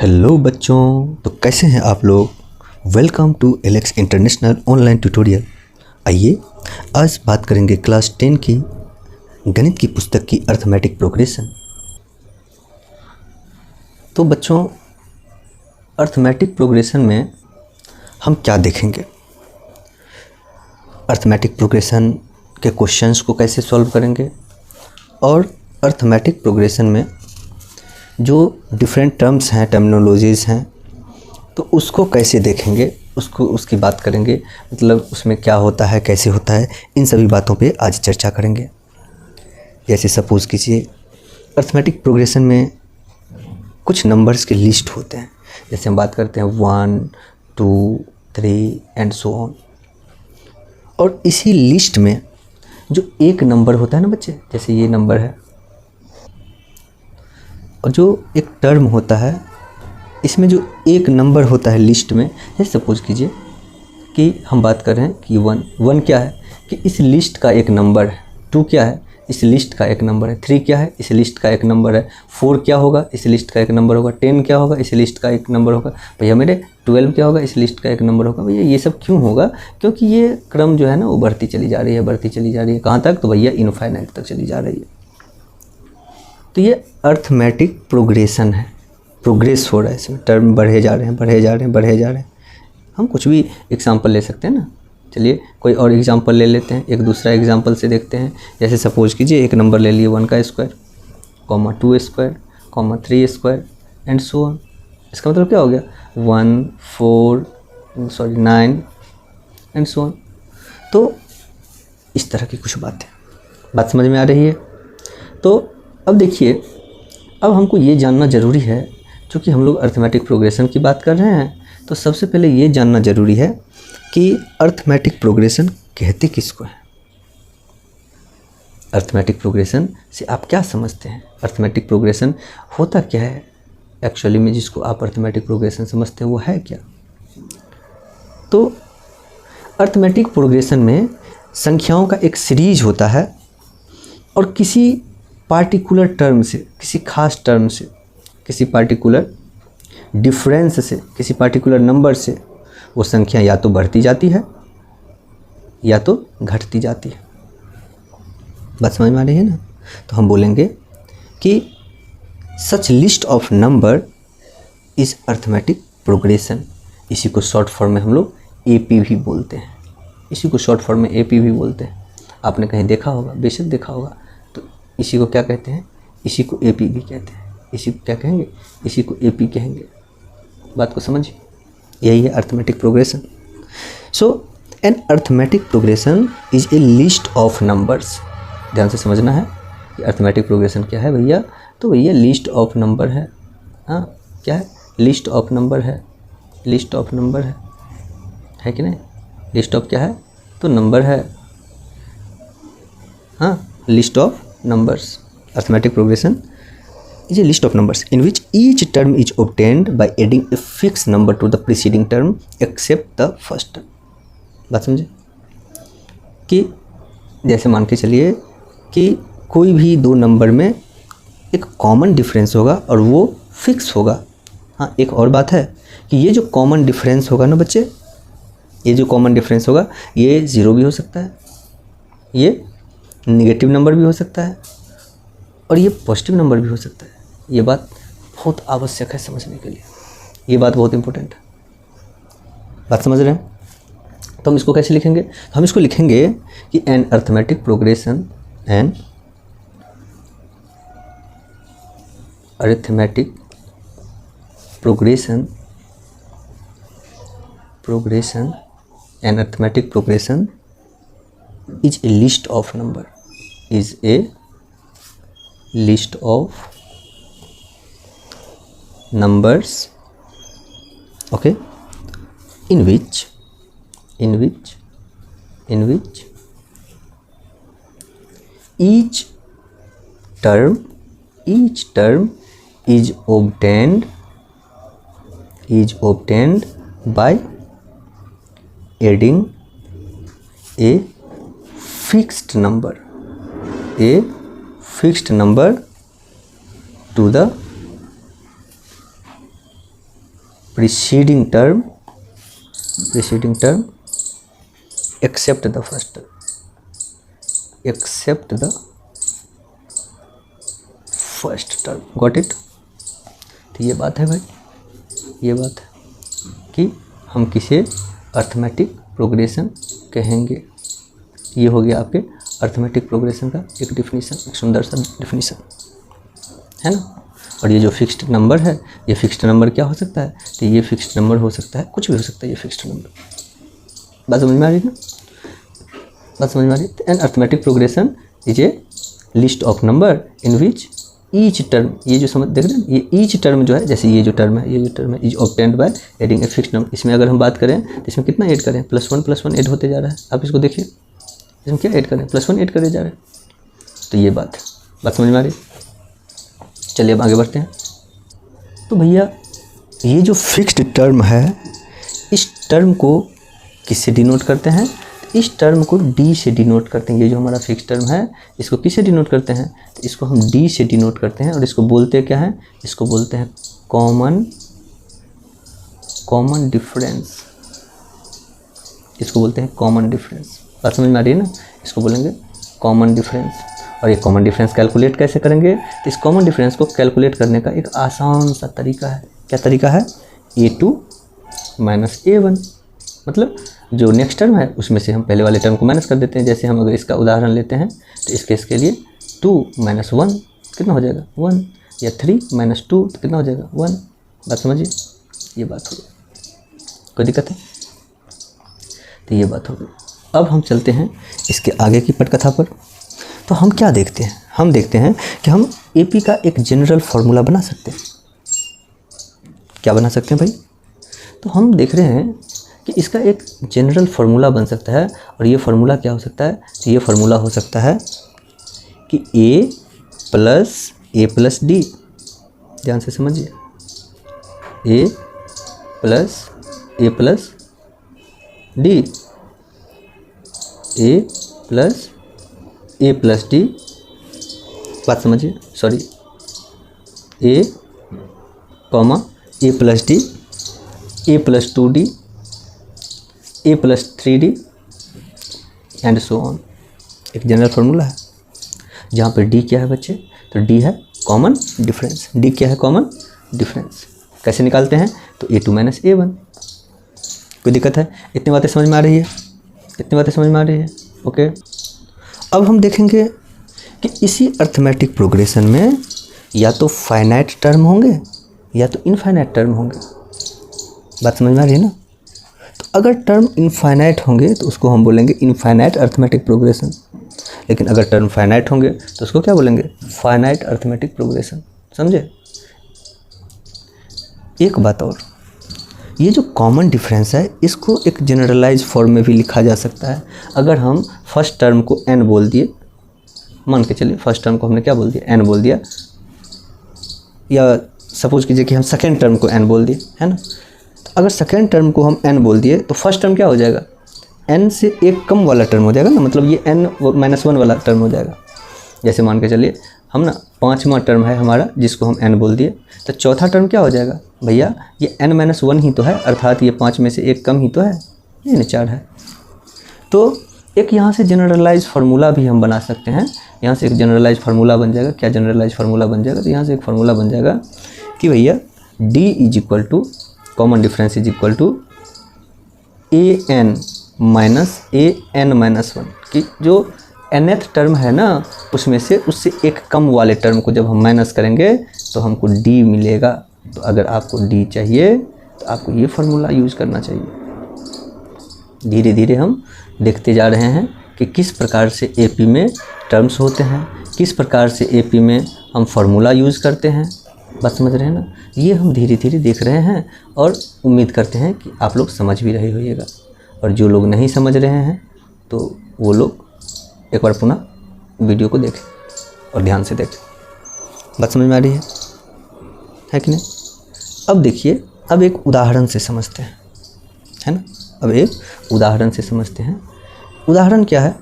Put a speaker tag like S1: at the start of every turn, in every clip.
S1: Hello बच्चों, तो कैसे हैं आप लोग। Welcome to Alex international online tutorial. आइए आज बात करेंगे क्लास 10 की गणित की पुस्तक की अर्थमेटिक प्रोग्रेशन। तो बच्चों, अर्थमेटिक प्रोग्रेशन में हम क्या देखेंगे, अर्थमेटिक प्रोग्रेशन के क्वेश्चंस को कैसे सॉल्व करेंगे और अर्थमेटिक प्रोग्रेशन में जो डिफरेंट टर्म्स हैं, टर्मिनोलॉजीज़ हैं, तो उसको कैसे देखेंगे, उसकी बात करेंगे। मतलब उसमें क्या होता है, कैसे होता है, इन सभी बातों पे आज चर्चा करेंगे। जैसे सपोज़ कीजिए अर्थमेटिक प्रोग्रेशन में कुछ नंबर्स के लिस्ट होते हैं। जैसे हम बात करते हैं 1, 2, 3 एंड सो ऑन। और इसी लिस्ट में जो एक नंबर होता है ना बच्चे, जैसे ये नंबर है, और जो एक टर्म होता है, इसमें जो एक नंबर होता है लिस्ट में, जैसे सपोज कीजिए कि हम बात कर रहे हैं कि 1 क्या है कि इस लिस्ट का एक नंबर है, 2 क्या है इस लिस्ट का एक नंबर है, 3 क्या है इस लिस्ट का एक नंबर है, 4 क्या होगा इस लिस्ट का एक नंबर होगा, 10 क्या होगा इस लिस्ट का एक नंबर होगा, भैया मेरे 12 क्या होगा इस लिस्ट का एक नंबर होगा। भैया ये सब क्यों होगा? क्योंकि ये क्रम जो है ना वो बढ़ती चली जा रही है, कहाँ तक? तो भैया इनफाइनाइट तक चली जा रही है। तो ये अर्थमेटिक प्रोग्रेशन है, प्रोग्रेस हो रहा है, इसमें टर्म बढ़े जा रहे हैं। हम कुछ भी एग्जांपल ले सकते हैं ना। चलिए कोई और एग्जांपल ले लेते हैं, एक दूसरा एग्जांपल से देखते हैं। जैसे सपोज कीजिए एक नंबर ले लिए 1 का square, 2 square, 3 square and so on. इसका मतलब क्या हो गया? 9 एंड सो ऑन। तो इस तरह की कुछ बात समझ में आ रही है। तो अब देखिए, अब हमको ये जानना ज़रूरी है, क्योंकि हम लोग अर्थमेटिक प्रोग्रेशन की बात कर रहे हैं, तो सबसे पहले ये जानना ज़रूरी है कि अर्थमेटिक प्रोग्रेशन कहते किसको है। अर्थमेटिक प्रोग्रेशन से आप क्या समझते हैं? अर्थमेटिक प्रोग्रेशन होता क्या है एक्चुअली में, जिसको आप अर्थमेटिक प्रोग्रेशन समझते हैं वो है क्या? तो अर्थमेटिक प्रोग्रेशन में संख्याओं का एक सीरीज होता है और किसी पार्टिकुलर टर्म से, किसी खास टर्म से, किसी पार्टिकुलर डिफरेंस से, किसी पार्टिकुलर नंबर से वो संख्या या तो बढ़ती जाती है या तो घटती जाती है। बात समझ में आ रही है ना? तो हम बोलेंगे कि such list of number is arithmetic progression. इसी को शॉर्ट फॉर्म में हम लोग एपी भी बोलते हैं। आपने कहीं देखा होगा, बेशक देखा होगा। तो इसी को क्या कहते हैं? इसी को एपी भी कहते हैं। इसी को क्या कहेंगे? इसी को एपी कहेंगे। बात को समझिए, यही है arithmetic progression. So an arithmetic progression is a list of numbers. ध्यान से समझना है कि अर्थमेटिक प्रोग्रेशन क्या है भैया। तो भैया लिस्ट ऑफ नंबर है। हाँ, क्या है? लिस्ट ऑफ नंबर है कि नहीं? लिस्ट ऑफ क्या है? तो नंबर है। हाँ, list of numbers. Arithmetic progression is a list of numbers in which each term is obtained by adding a fixed number to the preceding term except the first term. बात समझे कि जैसे मान के चलिए कि कोई भी दो नंबर में एक कॉमन डिफरेंस होगा और वो फिक्स होगा। हाँ, एक और बात है कि ये जो कॉमन डिफरेंस होगा ना बच्चे, ये जो कॉमन डिफरेंस होगा ये 0 भी हो सकता है, ये नेगेटिव नंबर भी हो सकता है और ये पॉजिटिव नंबर भी हो सकता है। ये बात बहुत आवश्यक है समझने के लिए, ये बात बहुत इंपॉर्टेंट है। बात समझ रहे हैं? तो हम इसको कैसे लिखेंगे? हम इसको लिखेंगे कि an arithmetic progression, an arithmetic progression, an arithmetic progression is a list of number, is a list of numbers, okay, in which each term is obtained by adding a fixed number to the preceding term except the first term, except the first term. Got it? तो ये बात है भाई, ये बात है कि हम किसे अर्थमेटिक प्रोग्रेशन कहेंगे। ये हो गया आपके अर्थमेटिक प्रोग्रेशन का एक डिफिनीशन, एक सुंदर सा डिफिनीशन है ना। और ये जो फिक्स्ड नंबर है, ये फिक्स्ड नंबर क्या हो सकता है? तो ये फिक्स्ड नंबर हो सकता है, कुछ भी हो सकता है ये फिक्स्ड नंबर। बात समझ में आ रही है ना? बात समझ में आ रही है? An arithmetic progression is a list of number in which each term, ये जो समझ देख रहे हैं, ये ईच टर्म जो है, जैसे ये जो टर्म है, ये जो टर्म है is obtained by adding a fixed number. इसमें अगर हम बात करें तो इसमें कितना ऐड करें? +1 ऐड होते जा रहा है। आप इसको देखिए, इसमें क्या ऐड करें? +1 ऐड करे जा रहे हैं। तो ये बात है, बात समझ में आ रही? चलिए अब आगे बढ़ते हैं। तो भैया ये जो फिक्स्ड टर्म है, इस टर्म को किससे डिनोट करते हैं? इस टर्म को डी से डिनोट करते हैं। ये जो हमारा फिक्स टर्म है, इसको किससे डिनोट करते हैं? तो इसको हम डी से डिनोट करते हैं। और इसको बोलते क्या है? इसको बोलते हैं कॉमन डिफरेंस। इसको बोलते हैं कॉमन डिफरेंस। बात समझ में आ रही है ना? इसको बोलेंगे कॉमन डिफरेंस। और ये कॉमन डिफरेंस कैलकुलेट कैसे करेंगे? तो इस कॉमन डिफरेंस को कैलकुलेट करने का एक आसान सा तरीका है। क्या तरीका है? A2 minus A1। मतलब जो नेक्स्ट टर्म है उसमें से हम पहले वाले टर्म को माइनस कर देते हैं। जैसे हम अगर इसका उदाहरण लेते हैं तो इस केस के लिए 2 माइनस 1 कितना हो जाएगा? 1। या 3 माइनस 2 तो कितना हो जाएगा? 1। बात समझिए, ये बात हो गई। कोई दिक्कत है? तो ये बात हो गई। अब हम चलते हैं इसके आगे की पटकथा पर। तो हम क्या देखते हैं? हम देखते हैं कि हम AP का एक जनरल फार्मूला बना सकते हैं। क्या बना सकते हैं भाई? तो हम देख रहे हैं कि इसका एक जनरल फार्मूला बन सकता है। और ये फार्मूला क्या हो सकता है? तो ये फार्मूला हो सकता है कि A प्लस D। ध्यान से समझिए, A plus D, A plus D। बात समझिए, sorry, A plus D, A plus 2D, A plus 3D and so on. एक जनरल फार्मूला है जहाँ पर D क्या है बच्चे? तो D है कॉमन डिफरेंस। D क्या है? Common difference. कैसे निकालते हैं? तो A2 माइनस A1। कोई दिक्कत है? इतनी बातें समझ में आ रही है? इतनी बातें समझ में आ रही है? ओके। अब हम देखेंगे कि इसी अर्थमेटिक प्रोग्रेशन में या तो फाइनाइट टर्म होंगे या तो इनफाइनाइट टर्म होंगे। बात समझ में आ रही है ना? तो अगर टर्म इनफाइनाइट होंगे तो उसको हम बोलेंगे इनफाइनाइट अर्थमेटिक प्रोग्रेशन। लेकिन अगर टर्म फाइनाइट होंगे तो उसको क्या बोलेंगे? Finite arithmetic progression. समझे? एक बात और, ये जो कॉमन डिफरेंस है इसको एक जनरलाइज फॉर्म में भी लिखा जा सकता है। अगर हम फर्स्ट टर्म को n बोल दिए, मान के चलिए फर्स्ट टर्म को हमने क्या बोल दिया? n बोल दिया। या सपोज कीजिए कि हम सेकेंड टर्म को n बोल दिए, है ना? तो अगर सेकेंड टर्म को हम n बोल दिए तो फर्स्ट टर्म क्या हो जाएगा? n से एक कम वाला टर्म हो जाएगा ना, मतलब ये n माइनस 1 वाला टर्म हो जाएगा। जैसे मान के चलिए हम ना 5वां टर्म है हमारा जिसको हम n बोल दिए, तो चौथा टर्म क्या हो जाएगा? भैया ये n माइनस 1 ही तो है, अर्थात ये 5 में से एक कम ही तो है, ये 4 है। तो एक यहाँ से जनरलाइज फार्मूला भी हम बना सकते हैं। यहाँ से एक जनरलाइज फार्मूला बन जाएगा। क्या जनरलाइज फार्मूला बन जाएगा? तो यहाँ से एक फार्मूला बन जाएगा कि भैया D is equal to common difference is equal to AN minus AN minus 1, कि जो nth टर्म है ना उसमें से उससे एक कम वाले टर्म को जब हम माइनस करेंगे तो हमको D मिलेगा। तो अगर आपको D चाहिए तो आपको ये फार्मूला यूज़ करना चाहिए। धीरे धीरे हम देखते जा रहे हैं कि किस प्रकार से AP में टर्म्स होते हैं, किस प्रकार से AP में हम फार्मूला यूज़ करते हैं। बात समझ रहे हैं ना? ये हम धीरे धीरे देख रहे हैं और उम्मीद करते हैं कि आप लोग समझ भी रहे होइएगा। और जो लोग नहीं समझ रहे हैं तो वो लोग एक बार पुनः वीडियो को देखें और ध्यान से देखें। बात समझ में आ रही है कि नहीं? अब देखिए, अब एक उदाहरण से समझते हैं, है ना? अब एक उदाहरण से समझते हैं। उदाहरण क्या है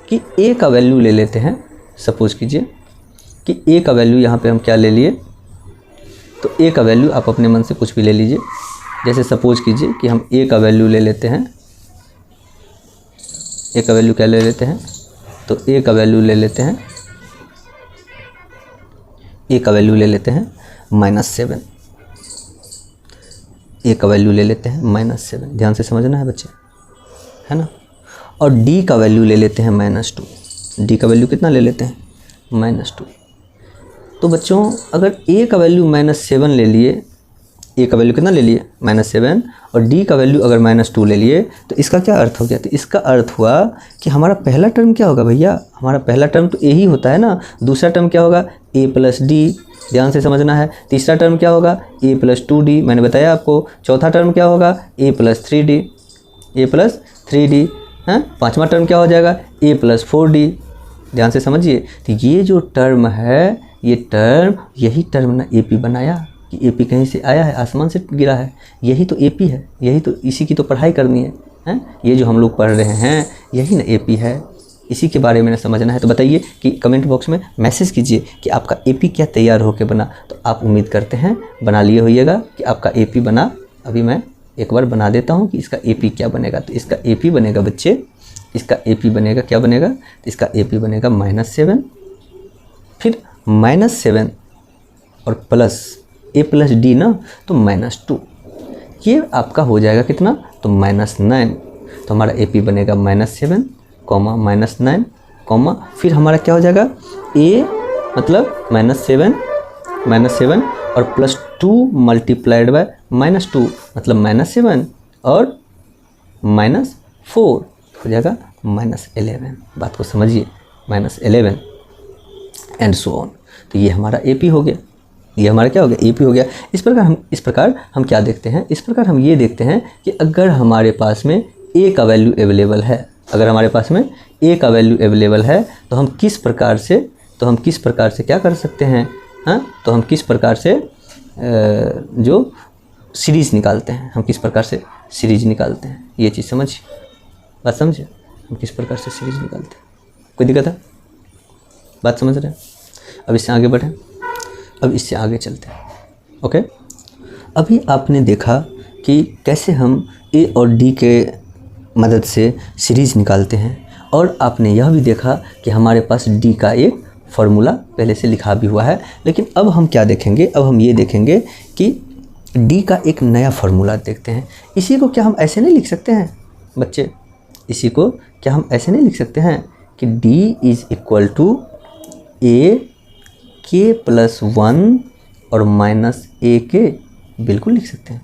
S1: कि A का वैल्यू ले लेते हैं। सपोज कीजिए कि A का वैल्यू यहाँ पे हम क्या ले लिए? तो A का वैल्यू आप अपने मन से कुछ भी ले लीजिए। जैसे सपोज कीजिए कि हम ए का वैल्यू ले लेते हैं, ए का वैल्यू क्या ले लेते हैं, तो ए का वैल्यू ले लेते हैं, ए का वैल्यू ले लेते हैं -7, ए का वैल्यू ले लेते हैं -7, ध्यान से समझना है बच्चे, है ना। और डी का वैल्यू ले लेते हैं -2, डी का वैल्यू कितना ले लेते हैं, -2। तो बच्चों अगर ए का वैल्यू -7 ले लिए, ए का वैल्यू कितना ले लिए -7, और डी का वैल्यू अगर -2 ले लिए, तो इसका क्या अर्थ हो गया, तो इसका अर्थ हुआ कि हमारा पहला टर्म क्या होगा भैया, हमारा पहला टर्म तो ए ही होता है ना, दूसरा टर्म क्या होगा a + d, ध्यान से समझना है। तीसरा टर्म क्या होगा a + 2d, मैंने बताया आपको। चौथा टर्म क्या होगा a + 3d, a + 3d, हैं। पाँचवा टर्म क्या हो जाएगा a + 4d, ध्यान से समझिए। तो ये जो टर्म है, ये टर्म, यही टर्म ना AP बनाया, कि AP कहीं से आया है, आसमान से गिरा है, यही तो AP है, यही तो, इसी की तो पढ़ाई करनी है, हैं। ये जो हम लोग पढ़ रहे हैं यही ना AP है, इसी के बारे में समझना है। तो बताइए कि कमेंट बॉक्स में मैसेज कीजिए कि आपका AP क्या तैयार होकर बना। तो आप उम्मीद करते हैं बना लिए होइएगा कि आपका AP बना। अभी मैं एक बार बना देता हूँ कि इसका AP क्या बनेगा। तो इसका AP बनेगा बच्चे, इसका AP बनेगा, क्या बनेगा, तो इसका AP बनेगा -7, फिर -7 और प्लस a + d ना, तो -2, ये आपका हो जाएगा कितना, तो -9। तो हमारा AP बनेगा -7, -9, फिर हमारा क्या हो जाएगा a मतलब -7 और +2 × -2 मतलब -7 और -4 हो जाएगा -11। बात को समझिए, -11 एंड सो ऑन। तो ये हमारा AP हो गया, ये हमारा क्या हो गया, AP हो गया। इस प्रकार हम क्या देखते हैं, इस प्रकार हम ये देखते हैं कि अगर हमारे पास में A का वैल्यू अवेलेबल है, अगर हमारे पास में A का वैल्यू अवेलेबल है, तो हम किस प्रकार से क्या कर सकते हैं, हाँ, तो हम किस प्रकार से जो सीरीज़ निकालते हैं, हम किस प्रकार से सीरीज निकालते हैं, ये चीज़ समझिए, बात समझिए, हम किस प्रकार से सीरीज निकालते हैं। कोई दिक्कत है, बात समझ रहे हैं। अब इससे आगे बढ़ें, अब इससे आगे चलते हैं। ओके, अभी आपने देखा कि कैसे हम A और D के मदद से सीरीज़ निकालते हैं, और आपने यह भी देखा कि हमारे पास D का एक फार्मूला पहले से लिखा भी हुआ है। लेकिन अब हम क्या देखेंगे, अब हम ये देखेंगे कि D का एक नया फार्मूला देखते हैं। इसी को क्या हम ऐसे नहीं लिख सकते हैं बच्चे, इसी को क्या हम ऐसे नहीं लिख सकते हैं कि D = A k + 1 और -AK, बिल्कुल लिख सकते हैं,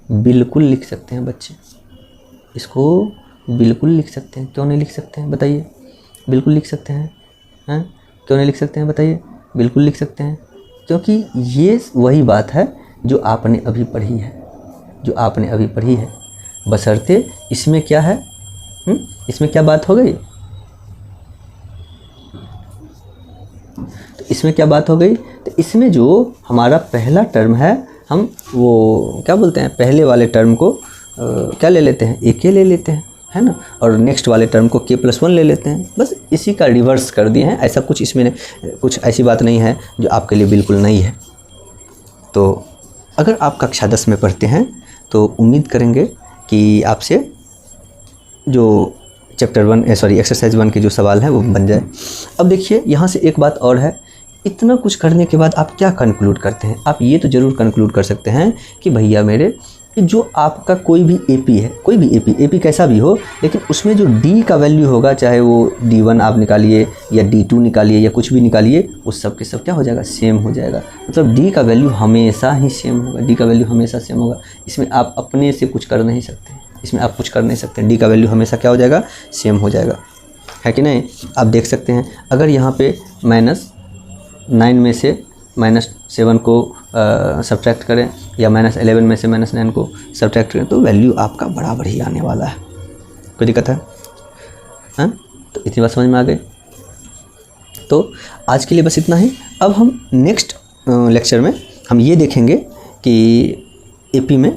S1: बिल्कुल लिख सकते हैं बच्चे, इसको बिल्कुल लिख सकते हैं। क्यों नहीं लिख सकते हैं बताइए, बिल्कुल लिख सकते हैं, हैं, क्यों नहीं लिख सकते हैं बताइए, बिल्कुल लिख सकते हैं। क्योंकि ये वही बात है जो आपने अभी पढ़ी है, जो आपने अभी पढ़ी है, बशर्ते इसमें क्या है, इसमें क्या बात हो गई, तो इसमें क्या बात हो गई, तो इसमें जो हमारा पहला टर्म है, हम वो क्या बोलते हैं, पहले वाले टर्म को क्या ले लेते हैं, AK ले लेते हैं, है ना, और नेक्स्ट वाले टर्म को k + 1 ले लेते हैं। बस इसी का रिवर्स कर दिए हैं, ऐसा कुछ इसमें कुछ ऐसी बात नहीं है जो आपके लिए बिल्कुल नई है। तो अगर आप कक्षा 10 में पढ़ते हैं तो उम्मीद करेंगे कि आपसे जो एक्सरसाइज 1 के जो सवाल हैं वो बन जाए। अब देखिए यहाँ से एक बात और है, इतना कुछ करने के बाद आप क्या कंक्लूड करते हैं, आप ये तो ज़रूर कंक्लूड कर सकते हैं कि भैया मेरे, कि जो आपका कोई भी AP है, कोई भी AP कैसा भी हो, लेकिन उसमें जो D का वैल्यू होगा, चाहे वो D1 आप निकालिए या D2 निकालिए या कुछ भी निकालिए, उस सब के सब क्या हो जाएगा, सेम हो जाएगा। मतलब D का वैल्यू हमेशा ही सेम होगा, D का वैल्यू हमेशा सेम होगा। इसमें आप अपने से कुछ कर नहीं सकते, इसमें आप कुछ कर नहीं सकते, D का वैल्यू हमेशा क्या हो जाएगा, सेम हो जाएगा, है कि नहीं। आप देख सकते हैं अगर यहाँ पे -9 में से -7 को सब्ट्रैक्ट करें या -11 में से -9 को सब्ट्रैक्ट करें, तो वैल्यू आपका बराबर ही आने वाला है। कोई दिक्कत है, हाँ, तो इतनी बात समझ में आ गई। तो आज के लिए बस इतना ही। अब हम नेक्स्ट लेक्चर में हम ये देखेंगे कि AP में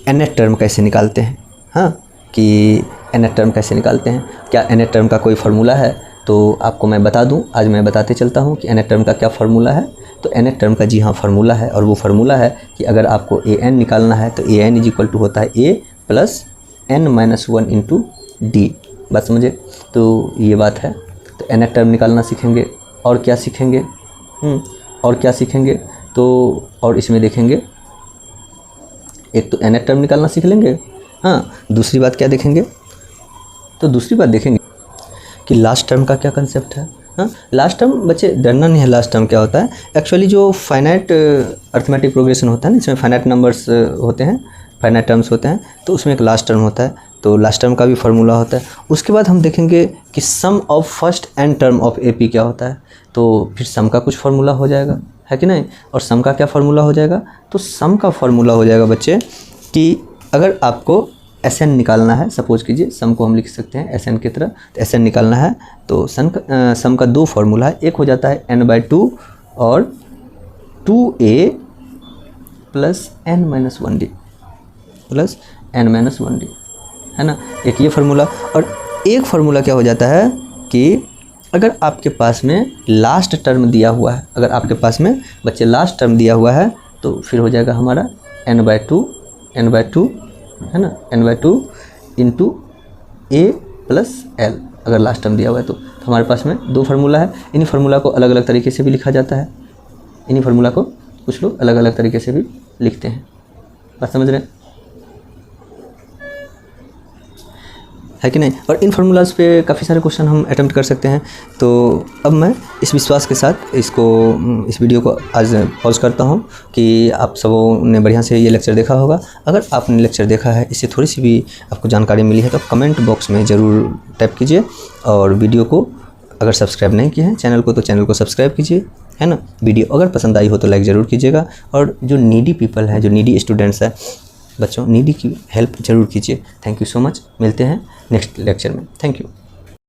S1: nth टर्म कैसे निकालते हैं, हाँ, कि nth टर्म कैसे निकालते हैं, क्या nth टर्म का कोई फार्मूला है, तो आपको मैं बता दूं, आज मैं बताते चलता हूं कि nth टर्म का क्या फार्मूला है। तो nth टर्म का जी हाँ फार्मूला है, और वो फार्मूला है कि अगर आपको an निकालना है तो an इज इक्वल टू होता है a plus n-1 into D. बात समझे? तो ये बात है। तो nth टर्म निकालना सीखेंगे, और क्या सीखेंगे? और क्या सीखेंगे? तो और इसमें देखेंगे, एक तो nth टर्म निकालना सीख लेंगे। हाँ, दूसरी बात क्या देखेंगे? तो दूसरी बात देखेंगे कि लास्ट टर्म का क्या कंसेप्ट है। हाँ, लास्ट टर्म बच्चे डरना नहीं है। लास्ट टर्म क्या होता है? एक्चुअली जो फाइनाइट अर्थमेटिक प्रोग्रेशन होता है ना, इसमें फाइनाइट नंबर्स होते हैं, फाइनाइट टर्म्स होते हैं, तो उसमें एक लास्ट टर्म होता है। तो लास्ट टर्म का भी फार्मूला होता है। उसके बाद हम देखेंगे कि sum of first n term of AP क्या होता है। तो फिर सम का कुछ फार्मूला हो जाएगा, है कि नहीं? और सम का क्या फार्मूला हो जाएगा? तो सम का फार्मूला हो जाएगा बच्चे कि अगर आपको एस एन निकालना है, सपोज कीजिए सम को हम लिख सकते हैं एस एन की तरह, तो एस एन निकालना है तो सम का दो फार्मूला है। एक हो जाता है n/2 और 2a plus n-1d plus n-1d, है ना? एक ये फार्मूला। और एक फार्मूला क्या हो जाता है कि अगर आपके पास में लास्ट टर्म दिया हुआ है, अगर आपके पास में बच्चे लास्ट टर्म दिया हुआ है, तो फिर हो जाएगा हमारा n/2 है ना, n/2 into a plus l। अगर लास्ट टर्म दिया हुआ है तो हमारे पास में दो फार्मूला है। इन्हीं फार्मूला को अलग अलग तरीके से भी लिखा जाता है। इन्हीं फार्मूला को कुछ लोग अलग अलग तरीके से भी लिखते हैं। बात समझ रहे हैं, है कि नहीं? और इन फार्मूलाज पे काफ़ी सारे क्वेश्चन हम अटेम्प्ट कर सकते हैं। तो अब मैं इस विश्वास के साथ इस वीडियो को आज पॉज करता हूँ कि आप सबों ने बढ़िया से ये लेक्चर देखा होगा। अगर आपने लेक्चर देखा है, इससे थोड़ी सी भी आपको जानकारी मिली है, तो कमेंट बॉक्स में ज़रूर टाइप कीजिए। और वीडियो को अगर सब्सक्राइब नहीं किए हैं चैनल को, तो चैनल को सब्सक्राइब कीजिए, है ना? वीडियो अगर पसंद आई हो तो लाइक ज़रूर कीजिएगा। और जो नीडी पीपल हैं, जो नीडी स्टूडेंट्स हैं, बच्चों, नीडी की हेल्प ज़रूर कीजिए। Thank you so much. मिलते हैं नेक्स्ट लेक्चर में। Thank you.